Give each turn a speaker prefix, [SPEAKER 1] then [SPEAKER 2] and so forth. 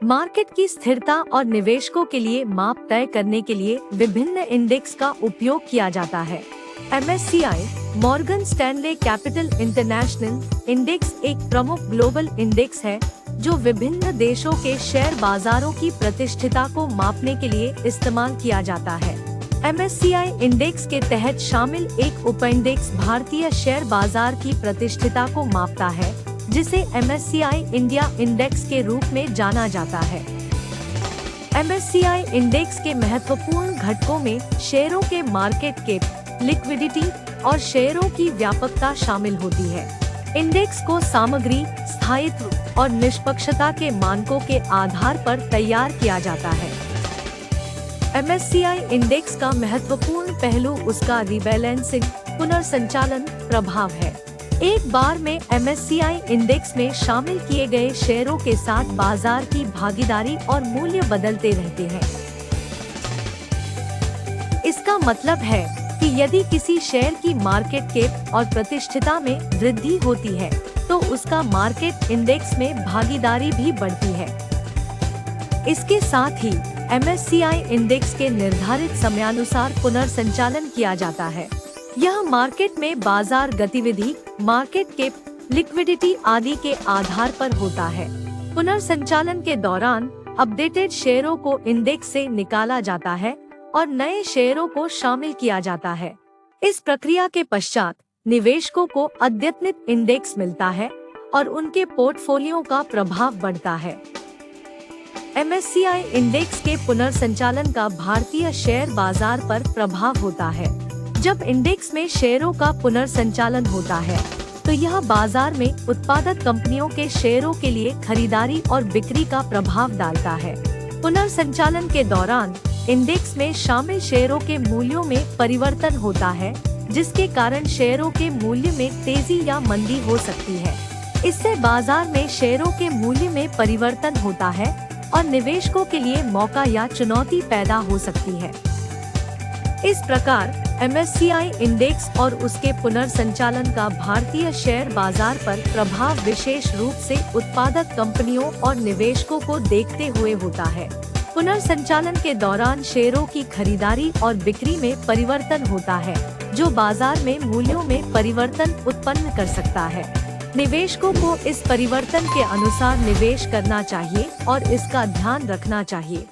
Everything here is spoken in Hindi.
[SPEAKER 1] मार्केट की स्थिरता और निवेशकों के लिए माप तय करने के लिए विभिन्न इंडेक्स का उपयोग किया जाता है। MSCI Morgan Stanley capital international index एक प्रमुख ग्लोबल इंडेक्स है जो विभिन्न देशों के शेयर बाजारों की प्रतिष्ठिता को मापने के लिए इस्तेमाल किया जाता है। MSCI इंडेक्स के तहत शामिल एक उपइंडेक्स भारतीय शेयर बाजार की प्रतिष्ठिता को मापता है, जिसे MSCI इंडिया इंडेक्स के रूप में जाना जाता है। MSCI इंडेक्स के महत्वपूर्ण घटकों में शेयरों के मार्केट कैप, लिक्विडिटी और शेयरों की व्यापकता शामिल होती है। इंडेक्स को सामग्री, स्थायित्व और निष्पक्षता के मानकों के आधार पर तैयार किया जाता है। MSCI इंडेक्स का महत्वपूर्ण पहलू उसका रीबैलेंसिंग पुनर्संचालन प्रभाव है। एक बार में MSCI इंडेक्स में शामिल किए गए शेयरों के साथ बाजार की भागीदारी और मूल्य बदलते रहते हैं। इसका मतलब है कि यदि किसी शेयर की मार्केट कैप और प्रतिष्ठिता में वृद्धि होती है, तो उसका मार्केट इंडेक्स में भागीदारी भी बढ़ती है। इसके साथ ही MSCI इंडेक्स के निर्धारित समयानुसार पुनर्संचालन किया जाता है। यह मार्केट में बाजार गतिविधि, मार्केट कैप, लिक्विडिटी आदि के आधार पर होता है। पुनर्संचालन के दौरान अपडेटेड शेयरों को इंडेक्स से निकाला जाता है और नए शेयरों को शामिल किया जाता है। इस प्रक्रिया के पश्चात निवेशकों को अद्यतनित इंडेक्स मिलता है और उनके पोर्टफोलियो का प्रभाव बढ़ता है। MSCI इंडेक्स के पुनर्संचालन का भारतीय शेयर बाजार पर प्रभाव होता है। जब इंडेक्स में शेयरों का पुनर्संचालन होता है, तो यह बाजार में उत्पादक कंपनियों के शेयरों के लिए खरीदारी और बिक्री का प्रभाव डालता है। पुनर्संचालन के दौरान इंडेक्स में शामिल शेयरों के मूल्यों में परिवर्तन होता है, जिसके कारण शेयरों के मूल्य में तेजी या मंदी हो सकती है। इससे बाजार में शेयरों के मूल्य में परिवर्तन होता है और निवेशकों के लिए मौका या चुनौती पैदा हो सकती है। इस प्रकार MSCI इंडेक्स और उसके पुनर्संचालन का भारतीय शेयर बाजार पर प्रभाव विशेष रूप से उत्पादक कंपनियों और निवेशकों को देखते हुए होता है। पुनर्संचालन के दौरान शेयरों की खरीदारी और बिक्री में परिवर्तन होता है, जो बाजार में मूल्यों में परिवर्तन उत्पन्न कर सकता है। निवेशकों को इस परिवर्तन के अनुसार निवेश करना चाहिए और इसका ध्यान रखना चाहिए।